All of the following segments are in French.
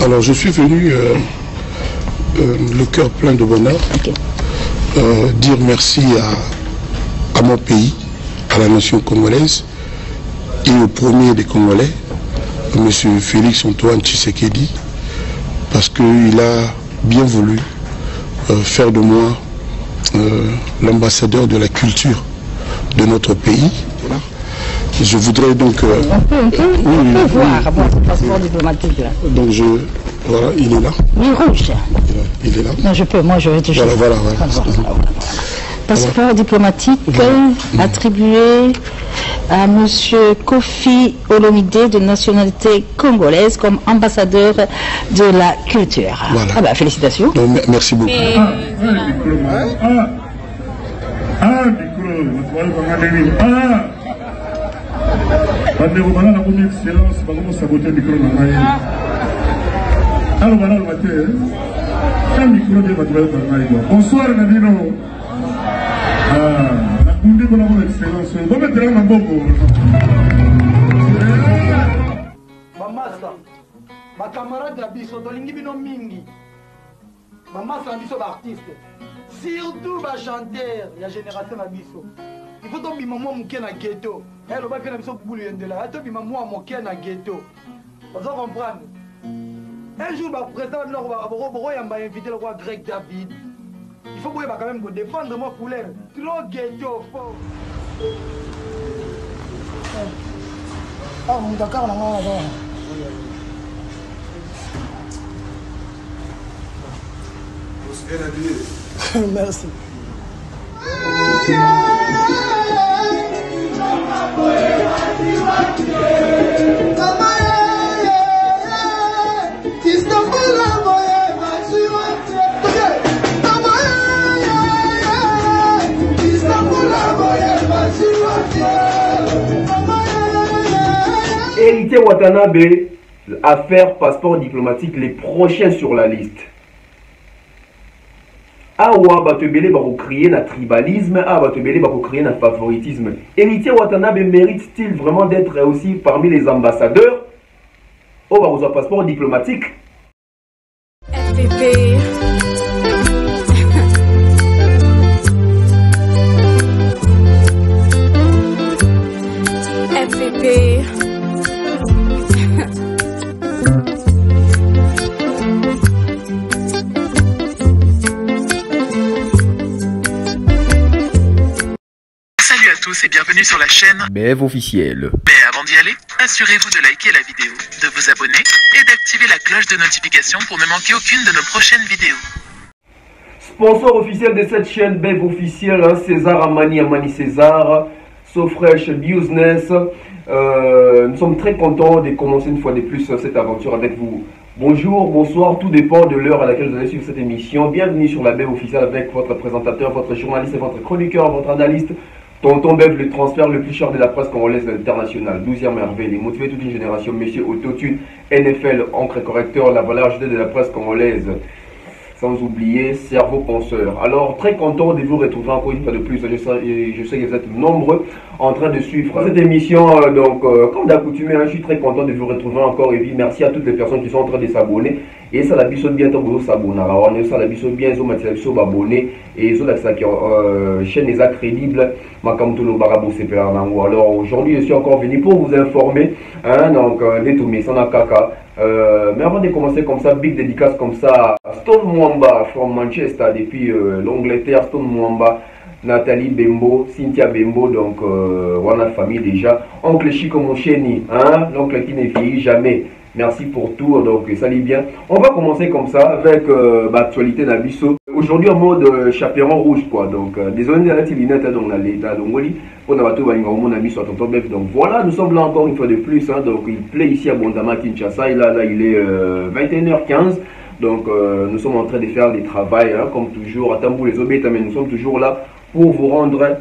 Alors je suis venu le cœur plein de bonheur, dire merci à mon pays, à la nation congolaise et au premier des Congolais, M. Félix Antoine Tshisekedi, parce qu'il a bien voulu faire de moi l'ambassadeur de la culture de notre pays. Je voudrais donc... on peut voir votre passeport diplomatique là. Donc voilà, il est là. Il est rouge. Il est là. Non, je peux, moi je vais toujours... Voilà. Passeport diplomatique attribué à M. Kofi Olomide de nationalité congolaise comme ambassadeur de la culture. Voilà. Ah bah, félicitations. Donc, merci beaucoup. Bonsoir Nabino. Bamasa, ma camarade à biso, dolingi bino mingi. Bamasa à biso artiste. Surtout ba chanteur, la génération à biso. Il faut tomber maman mouké na ghetto. Elle va faire biso boulou yendela. Elle tombe maman mouké na ghetto. Vous comprenez? Un jour, le président de l'Europe m'a invité le roi Greg David. Il faut quand même défendre ma couleur. Trop ghetto, faux. Ah, mon Dakar, merci. Héritier Watanabe, affaire passeport diplomatique, les prochains sur la liste. Awa batebele bako créer na tribalisme, awa batebele bako créer na favoritisme. Héritier Watanabe mérite-t-il vraiment d'être aussi parmi les ambassadeurs au bako passeport diplomatique? FPP. FPP. Salut à tous et bienvenue sur la chaîne BF officiel. Mais avant d'y aller, assurez-vous de liker la vidéo, de vous abonner et d'activer la cloche de notification pour ne manquer aucune de nos prochaines vidéos. Sponsor officiel de cette chaîne BF officiel, César Amani César, SoFresh Business. Nous sommes très contents de commencer une fois de plus cette aventure avec vous. Bonjour, bonsoir, tout dépend de l'heure à laquelle vous allez suivre cette émission. Bienvenue sur la BF officielle avec votre présentateur, votre journaliste et votre chroniqueur, votre analyste. Tonton Bev, le transfert le plus cher de la presse congolaise internationale. 12e merveille, les motiver toute une génération. Monsieur Autotune, NFL, encre correcteur, la valeur ajoutée de la presse congolaise. Sans oublier cerveau penseur. Alors, très content de vous retrouver encore une fois de plus. Je sais que vous êtes nombreux en train de suivre cette émission. Donc, comme d'accoutumé, je suis très content de vous retrouver encore. Et puis, merci à toutes les personnes qui sont en train de s'abonner. Et ça, la biso bientôt, vous s'abonner. Alors, on est ça, la biso bien, ils ont abonné. Et ils ont la chaîne les crédible. Alors, aujourd'hui, je suis encore venu pour vous informer. Donc, les Toumé, Sana Kaka. Mais avant de commencer comme ça, big dédicace comme ça, Stone Mwamba from Manchester depuis l'Angleterre, Stone Mwamba, Nathalie Bembo, Cynthia Bembo, donc voilà la famille déjà, Oncle Chico Mocheni, l'oncle qui ne vieillit jamais. Merci pour tout, donc salut bien. On va commencer comme ça avec l'actualité d'Abisso. Aujourd'hui en mode chaperon rouge quoi, donc désolé de la lunette donc l'état d'Ongoli pour donc voilà, nous sommes là encore une fois de plus, donc il plaît ici abondamment à Kinshasa, et là il est 21h15, donc nous sommes en train de faire des travails comme toujours, à Tambou les obéis, mais nous sommes toujours là pour vous rendre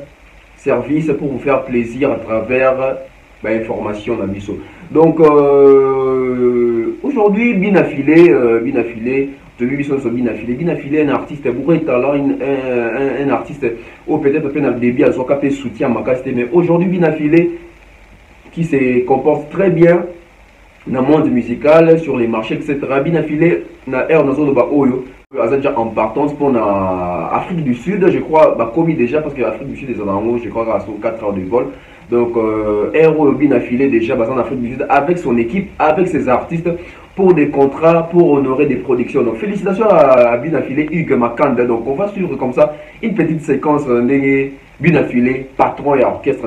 service, pour vous faire plaisir à travers information d'Abisso. Donc aujourd'hui, Binafilé, Binafilé, un artiste bourré de talent, un artiste ou peut-être un début à son capé soutien à ma caste, mais aujourd'hui Binafilé qui se comporte très bien dans le monde musical, sur les marchés, etc. Bien affilé, na air dans ba oyo, déjà en partance pour l'Afrique du Sud, je crois, bah Kobe déjà, parce que l'Afrique du Sud est en haut, je crois, à 4 heures de vol. Donc, air bien affilé déjà, bah, en Afrique du Sud, avec son équipe, avec ses artistes, pour des contrats, pour honorer des productions. Donc, félicitations à bien affilé Hugues Makanda. Donc, on va suivre comme ça une petite séquence bien affilé, patron et orchestre.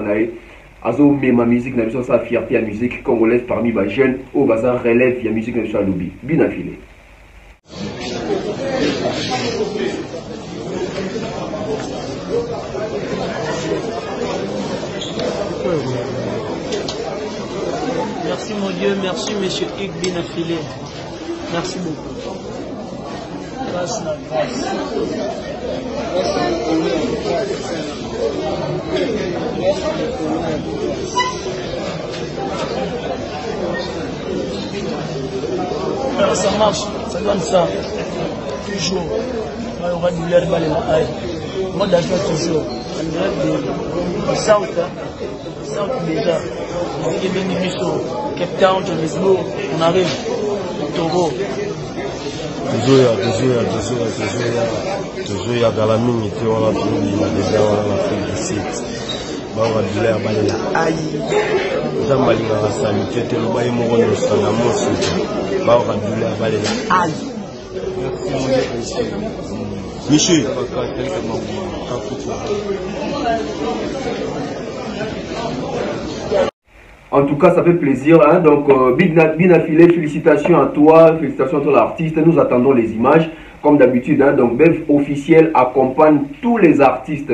Azo mais ma musique n'a pas sa fierté à musique congolaise parmi les jeunes au bazar relève la musique n'a pas lobby bien affilé. Merci mon Dieu, merci monsieur Hugues bien affilé. Merci beaucoup. Grâce la grâce. Alors ça marche, ça donne ça. Toujours. Il y aura du l'air dans les mains. Moi d'argent toujours. En direct de South déjà. On est venu sur Cape Town, Johannesburg, on arrive au Togo. Toujours il y a dans la mine et on a fini déjà on a fait du site. Bah on va de l'air baler la aïe. Zambali na saluté te lo baye mo no sana mo site. Bah on va de l'air baler la aïe. Michel en tout cas, ça fait plaisir. Hein? Donc, bien affilé, félicitations à toi l'artiste. Nous attendons les images, comme d'habitude. Hein? Donc, Bev officiel accompagne tous les artistes.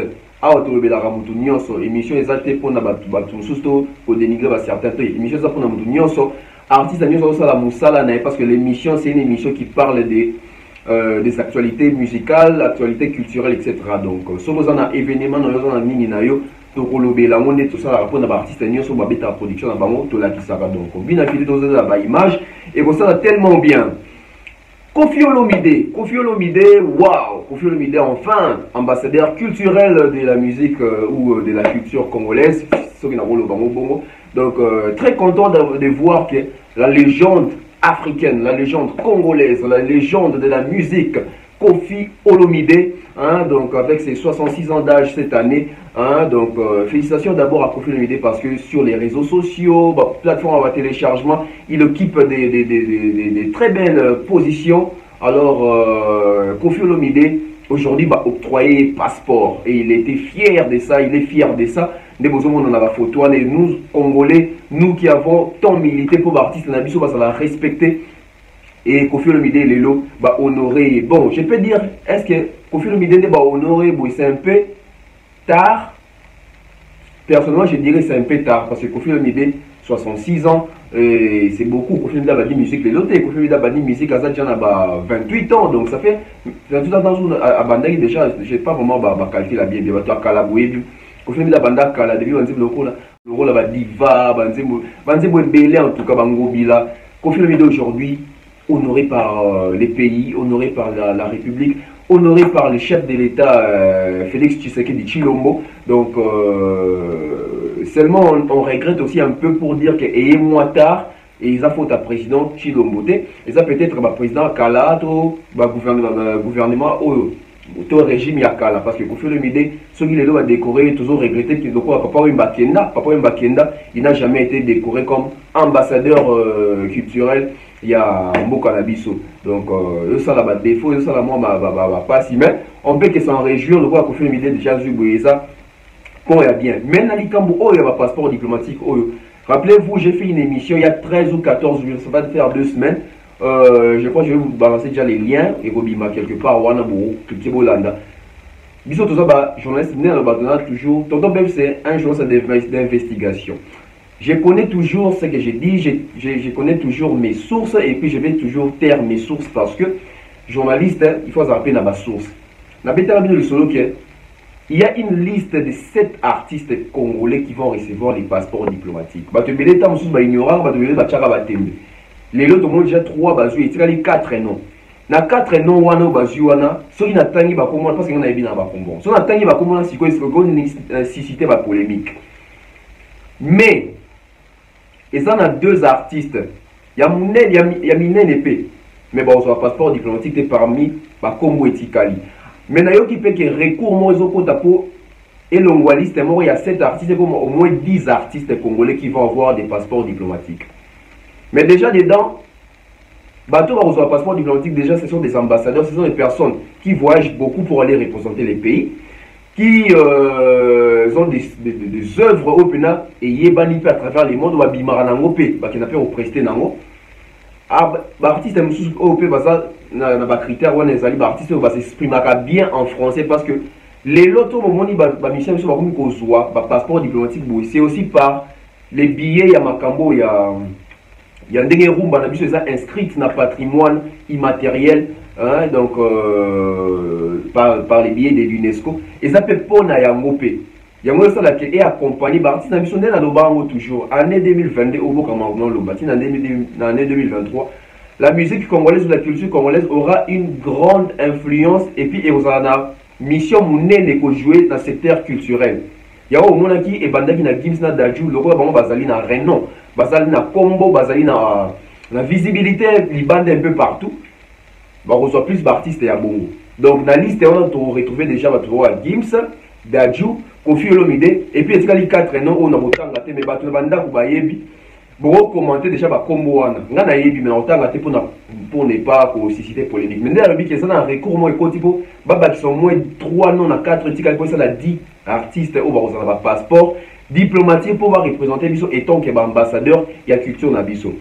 Émission exacte pour pour dénigrer certains émission ça pour artiste parce que l'émission c'est une émission qui parle des actualités musicales, actualités culturelles, etc. Donc, si vous avez un événement, nous avons un mini nayo. Donc, on a tout ça pour l'artiste, nous avons la production dans le tout là qui sera donc bien affilé dans la image et vous ça tellement bien. Koffi Olomide, waouh, Koffi Olomide enfin ambassadeur culturel de la musique ou de la culture congolaise. Donc très content de voir que la légende africaine, la légende congolaise, la légende de la musique, Koffi Olomide, hein, donc avec ses 66 ans d'âge cette année, hein, donc félicitations d'abord à Koffi Olomide parce que sur les réseaux sociaux, plateforme à téléchargement, il occupe des très belles positions. Alors Koffi Olomide aujourd'hui va octroyer passeport et il était fier de ça, il est fier de ça. On a la photo, nous Congolais, nous qui avons tant milité pour l'artiste, on a la respecter. Et Koffi Olomide Lelo va honorer. Bon, je peux dire, est-ce que Koffi Olomide va honorer, c'est un peu tard. Personnellement, je dirais c'est un peu tard parce que Koffi Olomide, 66 ans, c'est beaucoup. Koffi Olomide a dit musique Lelo, Koffi Olomide a dit musique à Zadjan à 28 ans, donc ça fait 28 ans à Bandai déjà, je n'ai pas vraiment calculé la bien, à Kalaboué. Koffi Olomide a Bandai Kala, depuis on dit le rôle là, diva, Banzebo Belé en tout cas, Bangobila. Koffi Olomide aujourd'hui, honoré par les pays, honoré par la République, honoré par le chef de l'État Félix Tshisekedi Tshilombo. Donc seulement on regrette aussi un peu pour dire que ayez moins tard et ils ont fait un président Tshilombo. Ils ont peut-être un président Kala, gouvernement au régime Yakala parce que Koffi Olomide, ceux qui les a décoré, toujours regretté que Papa Mbakenda, il n'a jamais été décoré comme ambassadeur culturel. Il y a Mboka Nabiso. Donc, ça là défaut, ça là moi pas si mais on peut que s'en réjouir de voir Koffi Olomide déjà Zuboeza. Bon, il y a bien. Mais Nalikambo, il y a un passeport diplomatique. Rappelez-vous, j'ai fait une émission il y a 13 ou 14 jours, ça va faire 2 semaines. Je crois que je vais vous balancer déjà les liens et Robima quelque part, Wanabo, Kibolanda. Bisous, tout ça, journaliste, toujours. Tonton Beb, c'est un journaliste d'investigation. Je connais toujours ce que j'ai dit, je connais toujours mes sources et puis je vais toujours taire mes sources parce que journaliste, hein, il faut s'appeler dans ma source. Il y a une liste de 7 artistes congolais qui vont recevoir les passeports diplomatiques. Les autres ont déjà 3 bases, il y a 4 noms. Na 4 noms wana bazu wana, ceux qui n'attendent pas comment parce qu'on a bien dans Bakombo. Ceux qui n'attendent pas comment c'est quoi nécessité la polémique. Mais ils en ont 2 artistes Il y a minene épée. Mais bon, on a un passeport diplomatique parmi Combo et Tikali. Mais il y a recours moi et l'ongwaliste, il y a 7 artistes, au moins 10 artistes congolais qui vont avoir des passeports diplomatiques. Mais déjà dedans, bateau va recevoir un passeport diplomatique, déjà ce sont des ambassadeurs, ce sont des personnes qui voyagent beaucoup pour aller représenter les pays, qui ont des œuvres au Pena et yébani à travers le monde, ou à Bimaranango, qui n'a pas représenter Nango. L'artiste au P, na critère où les artistes va s'exprimer bien en français parce que les lotos moment mission passeport diplomatique c'est aussi par les billets ya makambo ya ndenge rumba na biso ça inscrit na patrimoine immatériel hein, donc par les billets de l'UNESCO et ça peut pona yango pe yango ça la qui est accompagné par artiste na biso na lobango toujours année 2022 au boka no lobati na année 2023. La musique congolaise ou la culture congolaise aura une grande influence et puis vous en a mission mounene ko jouer dans le secteur culturel. Il y a au monde qui est bandaki na Gims na Dajou, le roi bazali na renom, bazali na combo, bazali na visibilité, li bande un peu partout. Bah on reçoit plus d'artistes et à Bongo. Donc dans la liste on a retrouvé déjà à Gims, Dajou, Kofi Olomide et puis il y a les 4 noms on a autant gâté mais bato banda ko bayebi. Pour commenter déjà par combo wana ngana yebi mais autant gâté pour ne pas susciter polémique. Mais d'ailleurs que ça un recours moi éco tipo baba qui sont moins 3 non à 4 tika pour ça la 10 artistes au barossa na passeport diplomatique pour représenter biso étant que ambassadeur il y a culture na biso.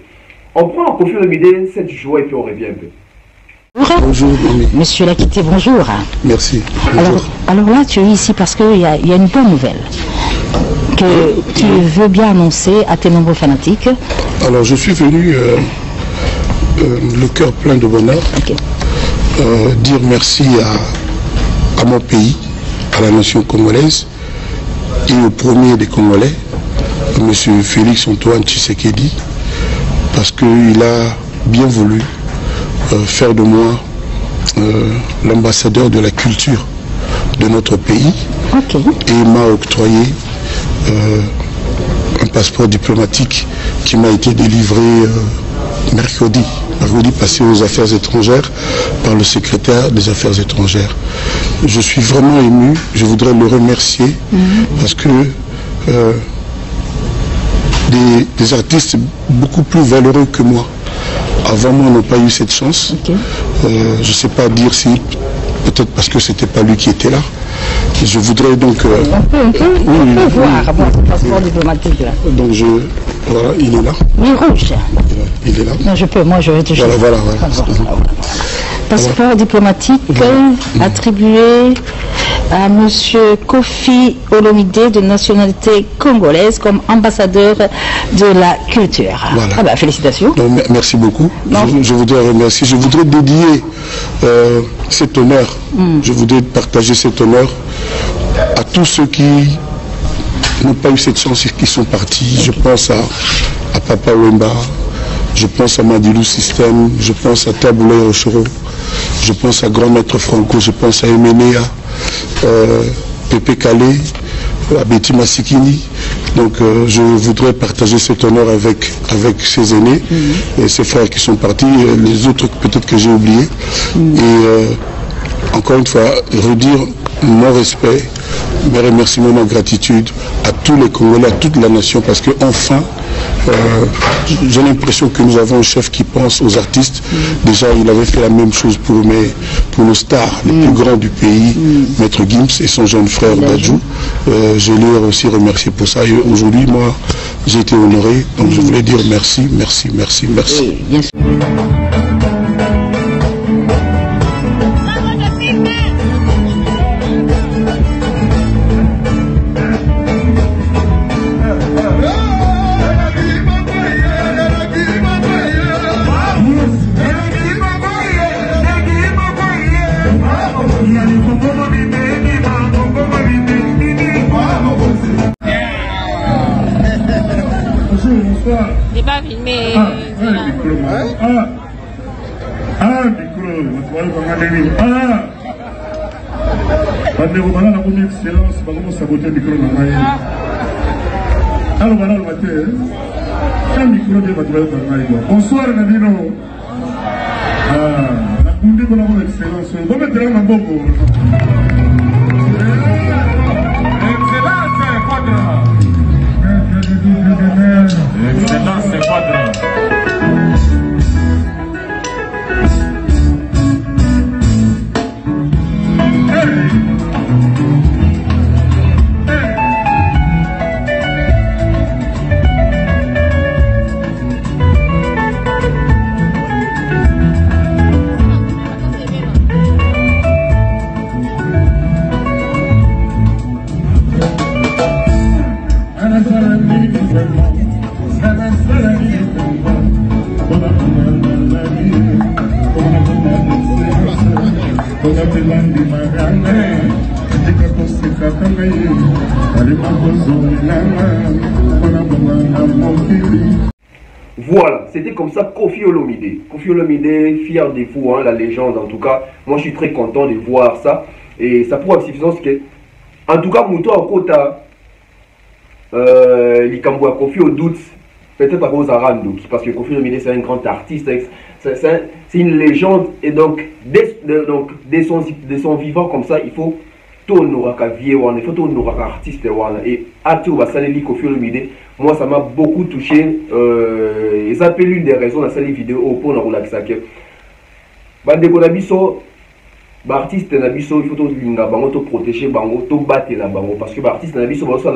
On prend en Kofi Olomide cette joie et puis on revient un peu. Bonjour, Monsieur Lakité, bonjour. Merci. Alors là, tu es ici parce qu'il y a une bonne nouvelle que tu veux bien annoncer à tes nombreux fanatiques. Alors, je suis venu le cœur plein de bonheur, dire merci à mon pays, à la nation congolaise et au premier des Congolais, M. Félix Antoine Tshisekedi, parce qu'il a bien voulu faire de moi l'ambassadeur de la culture de notre pays et m'a octroyé un passeport diplomatique qui m'a été délivré mercredi passé aux affaires étrangères par le secrétaire des affaires étrangères. Je suis vraiment ému, je voudrais le remercier parce que des artistes beaucoup plus valeureux que moi avant moi n'ont pas eu cette chance. Je ne sais pas dire si, peut-être parce que c'était pas lui qui était là. Je voudrais donc... on peut voir mon passeport diplomatique là. Donc voilà, il est là. Il est rouge. Il est là. Non, je peux, moi je vais te jouer. Voilà. Passeport diplomatique attribué à M. Kofi Olomide de nationalité congolaise comme ambassadeur de la culture. Voilà. Ah bah, félicitations. Donc, merci beaucoup. Je voudrais remercier. Je voudrais dédier cet honneur. Je voudrais partager cet honneur à tous ceux qui n'ont pas eu cette chance et qui sont partis. Je pense à Papa Wemba, je pense à Madilou System, je pense à Taboulay Rochero, je pense à Grand Maître Franco, je pense à Emenea, Pépé Calé, à Betty Massikini. Donc je voudrais partager cet honneur avec ces aînés et ces frères qui sont partis, les autres peut-être que j'ai oubliés. Et encore une fois, redire mon respect, mes remerciements, ma gratitude à tous les Congolais, à toute la nation, parce que enfin, j'ai l'impression que nous avons un chef qui pense aux artistes. Déjà, il avait fait la même chose pour nos stars, les plus grands du pays, Maître Gims et son jeune frère Dajou. Je les ai aussi remercié pour ça. Et aujourd'hui, moi, j'ai été honoré. Donc, je voulais dire merci. Bien sûr. J'ai pas filmé. Excellence, Bonsoir, Nabino. La Kundi pour la excellence. Vous mettez un beaucoup. Excellence, c'est quadra. Voilà, c'était comme ça Koffi Olomide. Koffi Olomide, fier de vous, hein, la légende en tout cas. Moi je suis très content de voir ça. Et ça prouve suffisance que, en tout cas, Mouto à Kota, Likambo à Koffi au doute, peut-être à cause d'Arando, parce que Koffi Olomide c'est un grand artiste, c'est une légende. Et donc, dès son vivant comme ça, il faut tout honorer qu'à vieux, il faut tout honorer qu'à artiste. Et à tout, Koffi Olomide, moi ça m'a beaucoup touché. Et ça peut l'une des raisons de cette vidéo pour nous relaxer. Bandeko Nabiso, l'artiste Nabiso, il faut tout linga bango, tout protéger bango, tout battre la bango, parce que l'artiste Nabiso, c'est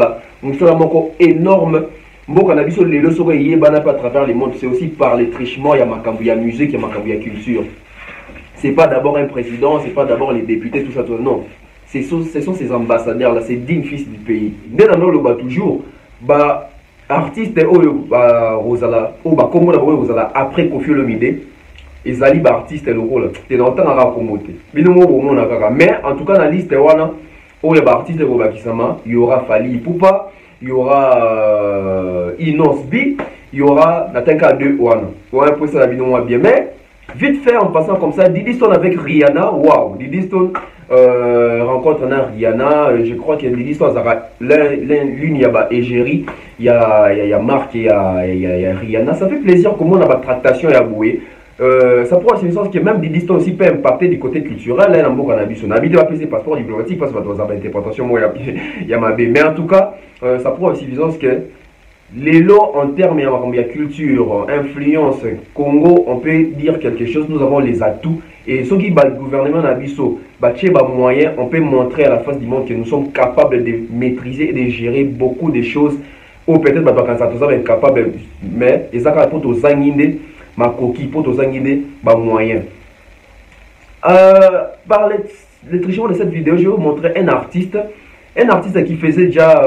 énorme. Mboka Nabiso, les leçons qu'il y a à travers le monde, c'est aussi par les trichements, il y a Makambu, il y a musique, il y a Makambu, il y a culture. C'est pas d'abord un président, c'est pas d'abord les députés, tout ça, tout ça. Non. Ce sont ces ambassadeurs là, c'est dignes fils du pays. Dès dans le bas toujours, bah artiste Rosala, comme on Rosala après Koffi Olomide, ils allaient artiste le rôle. T'es dans le temps à commoter. Mais en tout cas dans la liste wana, il y a artiste Robakisama, il y aura Fali Ipupa, il y aura Inosbi, il y aura Natanka 2 wana. Ouais, pour ça la vidéo bien, mais vite fait en passant comme ça, Diddy Stone avec Rihanna, waouh, Diddy Stone rencontre Rihanna, je crois qu'il y a Diddy Stone, l'une il y a Égérie, il y a Marc et il y a Rihanna, ça fait plaisir comment on a une tractation et à bouer. Ça pourrait être sens que même Diddy Stone aussi peut impacter du côté culturel, là, on a vu son habit, il va passer passeport diplomatique, parce que dans une interprétation, il y a ma B. Mais en tout cas, ça pourrait être suffisant que les lots en termes de culture, influence, Congo, on peut dire quelque chose, nous avons les atouts. Et ce qui le gouvernement Nabiso, moyen, on peut montrer à la face du monde que nous sommes capables de maîtriser et de gérer beaucoup de choses. Ou peut-être quand ça va être capable, mais ils ont pour aux angindés, ma coquille pour aux angindés, moyen. Par les trichements de cette vidéo, je vais vous montrer un artiste qui faisait déjà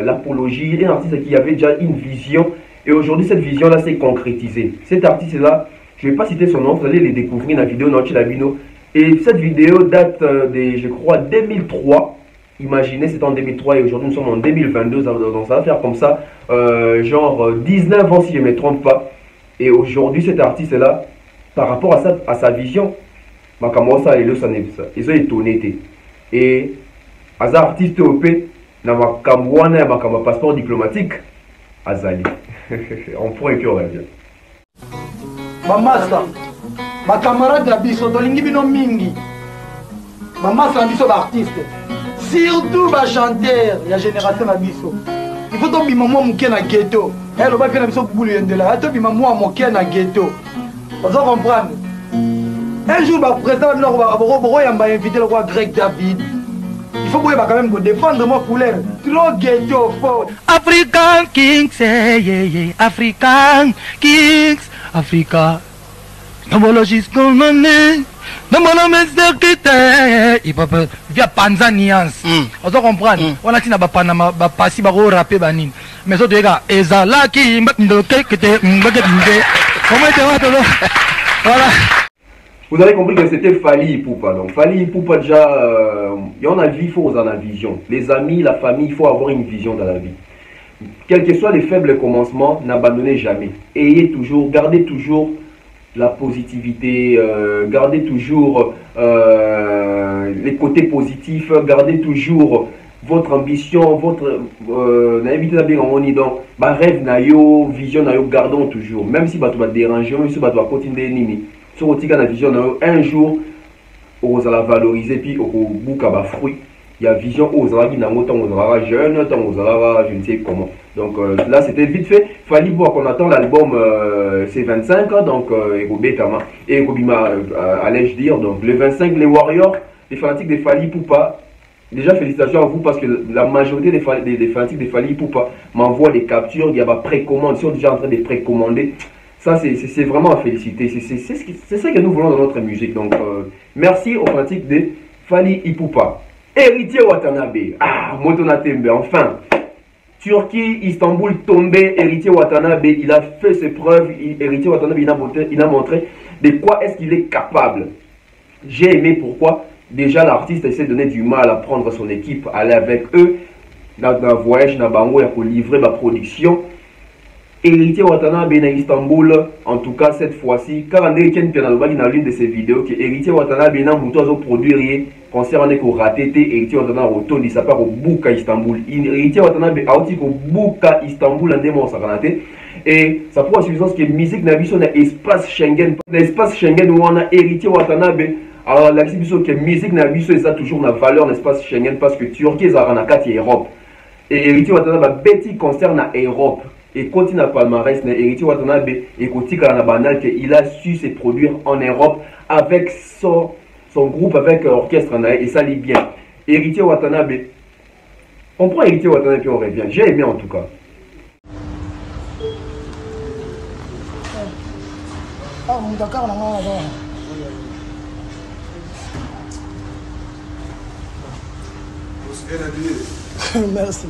l'apologie, un artiste qui avait déjà une vision. Et aujourd'hui, cette vision-là s'est concrétisée. Cet artiste-là, je ne vais pas citer son nom, vous allez les découvrir dans la vidéo Noche Labino. Et cette vidéo date de, je crois, 2003. Imaginez, c'est en 2003 et aujourd'hui nous sommes en 2022. Donc ça va faire comme ça, genre 19 ans si je ne me trompe pas. Et aujourd'hui, cet artiste-là, par rapport à sa vision, ils ont étonné. Et as artiste OP, dans ma passeport diplomatique, Azali. On pourrait que revient. Mamasa, ma camarade Nabiso, tolingi bino mingi. Mamasa Nabiso l'artiste. Surtout ma chanteur, il y a génération Nabiso. Il faut tomber maman mouké na ghetto. Elle va faire Nabiso boulou de là. Tomber maman mouké na ghetto. Vous comprenez? Un jour, le président va inviter le roi Greg David. Il faut quand même défendre mon couleur. Trop ghetto, faux. African Kings, yeah. African Kings, Africa. Nomologis colonné, nomolomes de quitter. Il peut via Panzanians. On doit comprendre. On a dit na Panama, passi baro rapé banin. Mais ça, tu gars, ezala qui m'indoque que t'es comment tu vas voilà. Vous avez compris que c'était Fali Ipupa. Donc Fali Ipupa déjà, il y en a vie, il faut avoir la vision. Les amis, la famille, il faut avoir une vision dans la vie. Quels que soient les faibles commencements, n'abandonnez jamais. Ayez toujours, gardez toujours la positivité, gardez toujours les côtés positifs, gardez toujours votre ambition, votre rêve nayo, vision nayo, gardons toujours. Même si tu vas déranger, même si tu vas continuer nini. Si tu as la vision nayo, un jour, on va la valoriser puis on va boucler ba fruit. Il y a vision où on va jeune, je ne sais comment. Donc là c'était vite fait. Fallait voir qu'on attend l'album C25 donc et Kobima allais-je dire donc le 25 les Warriors, les fanatiques des Fally Ipupa. Déjà félicitations à vous parce que la majorité des fanatiques des Fally Ipupa m'envoient des captures, il y a des précommandes, ils sont déjà en train de précommander. Ça c'est vraiment à féliciter, c'est ça que nous voulons dans notre musique. Donc merci aux fanatiques des Fally Ipupa. Héritier Watanabe, Motonatembe, enfin. Turquie, Istanbul tombé, Héritier Watanabe, il a fait ses preuves, Héritier Watanabe, il a montré de quoi est-ce qu'il est capable. J'ai aimé pourquoi. Déjà, l'artiste essaie de donner du mal à prendre son équipe, aller avec eux, dans un voyage, dans Bango, pour livrer ma production. Héritier Watanabe à Istanbul, en tout cas cette fois-ci, car on est dans l'une de ses vidéos que Héritier Watanabe n'a pas produit concernant les raté, Héritier Watanabe retourne, il s'appelle au Bouka Istanbul. Héritier Watanabe a aussi au Bouka Istanbul en démon sakanaté. Et ça prouve la suffisance que la musique n'a pas l'espace Schengen. L'espace Schengen où on a Héritier Watanabe. Alors la que la musique n'a pas toujours la valeur l'espace Schengen parce que Turquie est en Europe. Et Héritier Watanabe Betty concerne l'Europe. Et continue à palmarès, Héritier Watanabe et continue à la banale qu'il a su se produire en Europe avec son groupe, avec orchestre et ça lit bien. Héritier Watanabe, on prend Héritier Watanabe et on revient. J'ai aimé en tout cas. Merci.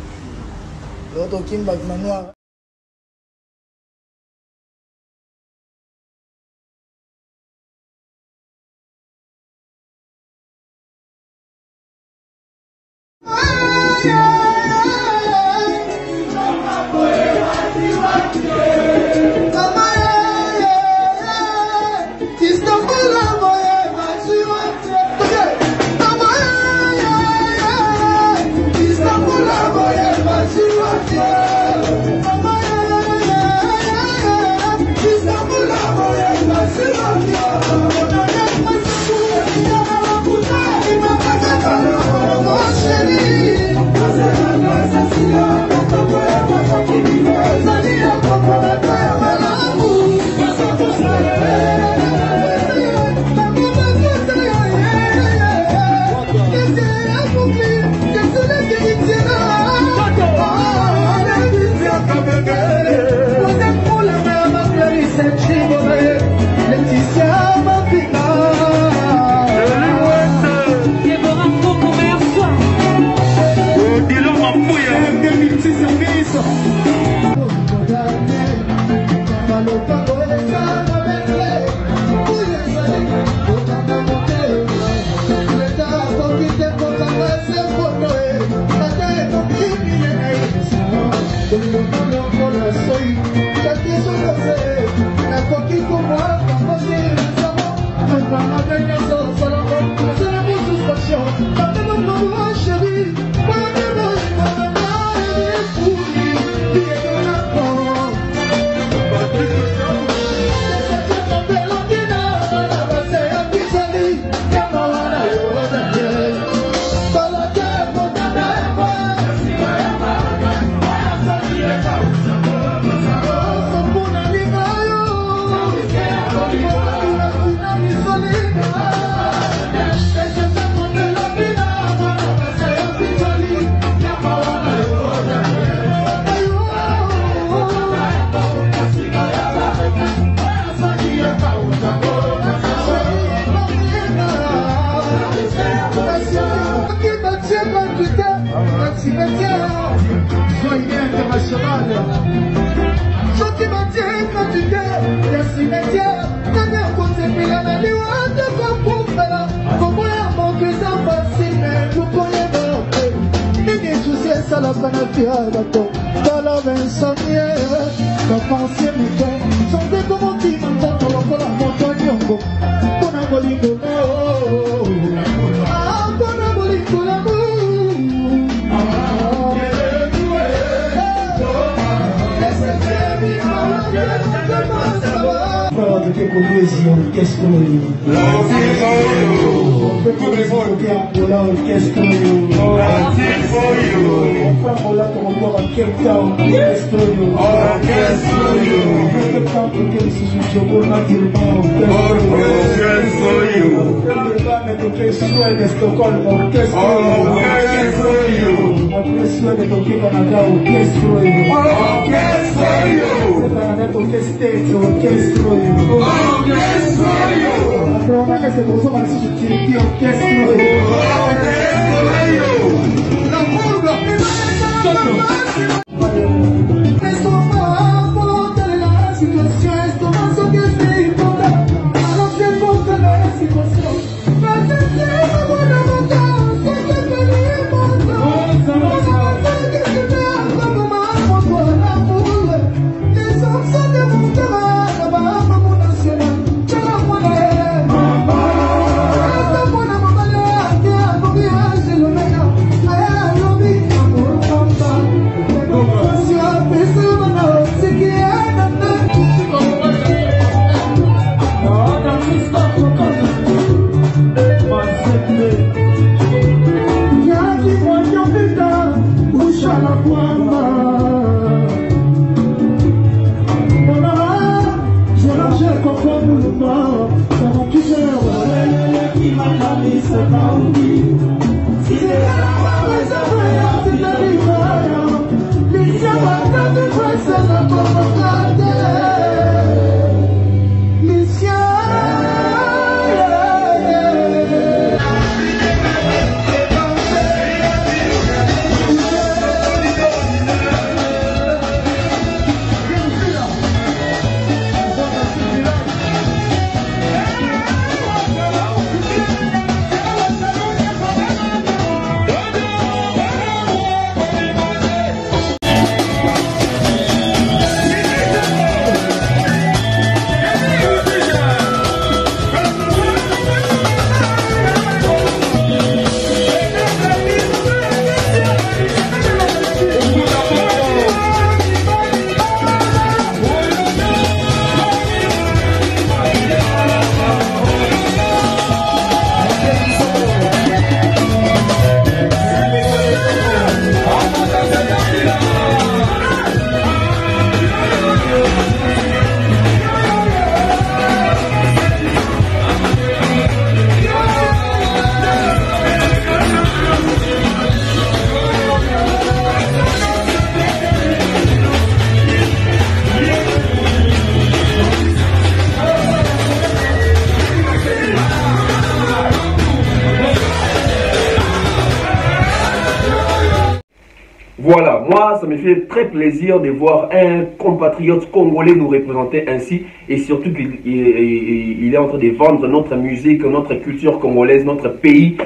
Voilà, moi, ça me fait très plaisir de voir un compatriote congolais nous représenter ainsi, et surtout qu'il est en train de vendre notre musique, notre culture congolaise, notre pays.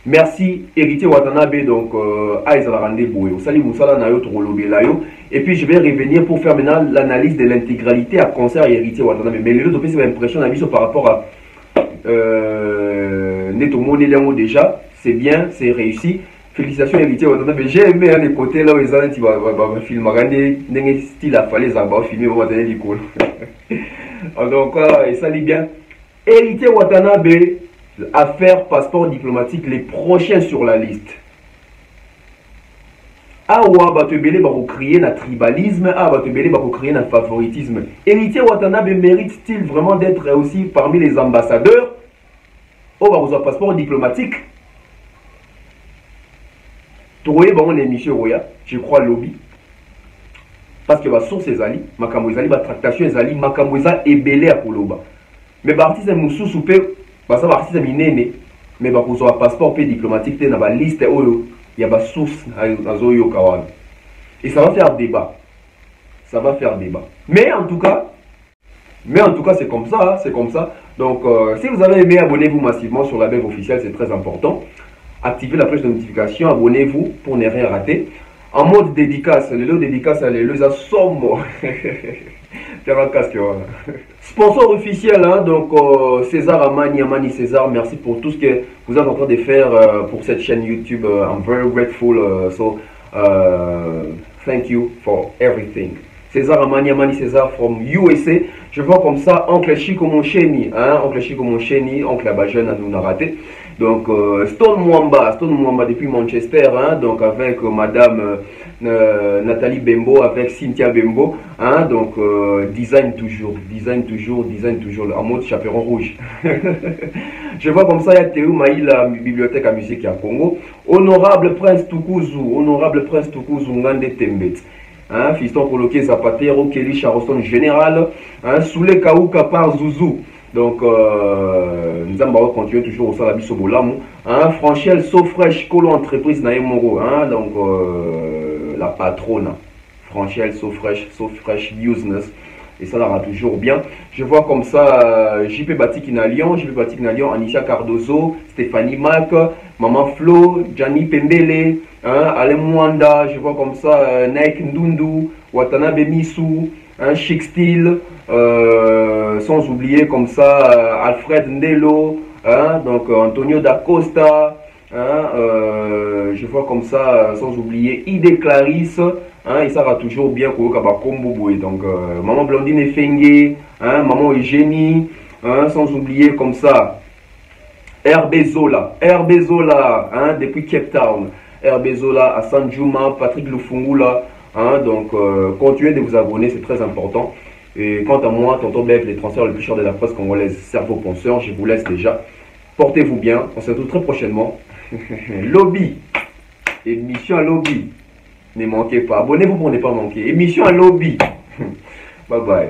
Merci, Héritier Watanabe, donc, Aïzala Randeboué, Osali Moussala Nayo Torolobelayo. Et puis, je vais revenir pour faire maintenant l'analyse de l'intégralité à concert Héritier Watanabe. Mais les autres, c'est l'impression d'un par rapport à Netomone Léon déjà. C'est bien, c'est réussi. Félicitations Héritier Watanabe. J'ai aimé les côtés là où ils ont dit film regardez style à fallait avoir filmé au moment donné l'icône. Donc ça dit bien. Héritier Watanabe, affaire passeport diplomatique, les prochains sur la liste. Awa batebele ba créer un tribalisme, awa batebele ba créer un favoritisme. Héritier Watanabe mérite-t-il vraiment d'être aussi parmi les ambassadeurs au ba passeport diplomatique? Trouver bon l'émission Roya, je crois lobby. Parce que ma source est ali, ma kamouizali, ma tractation est ali, ma kamouiza est belé à Koloba. Mais l'artiste est moussou soupé, ça va artiste minene, mais bah pour un passeport diplomatique, t'es dans la liste oyo, il y a ma source à Zoyo Kawan. Et ça va faire débat. Ça va faire débat. Mais en tout cas, c'est comme ça, hein, c'est comme ça. Donc, si vous avez aimé, abonnez-vous massivement sur la BEV officielle, c'est très important. Activez la cloche de notification, abonnez-vous pour ne rien rater. En mode dédicace, le lot dédicace, le assomme. Sponsor officiel, hein, donc César Amani César, merci pour tout ce que vous êtes en train de faire pour cette chaîne YouTube. I'm very grateful. So, thank you for everything. César Amani, Amani César from USA. Je vois comme ça Oncle Chico Moncheni, hein, Oncle Chico Moncheni, Oncle Abajeune à nous a raté. Donc Stone Mwamba depuis Manchester, hein, donc avec Madame Nathalie Bembo, avec Cynthia Bembo, hein, donc design toujours, en mode chaperon rouge. Je vois comme ça, il y a Théo Maï, la bibliothèque à musique à Congo. Honorable Prince Tukuzu, Ngande Tembet. Hein, fiston Poloké Zapatero, Kelly Charleston Général, hein, Soule Kaouka par Zouzou. Donc, nous allons continuer toujours au Salabi Sobolamou. Hein, Franchel Sofresh, Colo Entreprise Naemoro. Hein, donc, la patronne. Franchel Sofresh Business. Et ça l'aura toujours bien. Je vois comme ça JP Batik in Lyon, Anisha Cardozo, Stéphanie Mac, Maman Flo, Gianni Pembele, hein, Alain Mwanda. Je vois comme ça Naik Ndundu, Watanabe Misu, hein, Chic Steel. Sans oublier comme ça Alfred Ndelo, hein, donc Antonio da Costa, hein, je vois comme ça sans oublier Ide Clarisse, hein, et ça va toujours bien pour Combo. Donc Maman Blondine Efenge, hein, Maman Eugénie, hein, sans oublier comme ça Herbe Zola, hein, depuis Cape Town, Herbe Zola, Hassan Djouma, Patrick Lufungula, hein, donc continuez de vous abonner, c'est très important. Et quant à moi, tonton Bev, les transferts les plus chers de la presse congolaise, cerveau penseur, je vous laisse déjà. Portez-vous bien, on se retrouve très prochainement. Lobby, émission à Lobby, ne manquez pas, abonnez-vous pour ne pas manquer. Émission à Lobby, bye bye.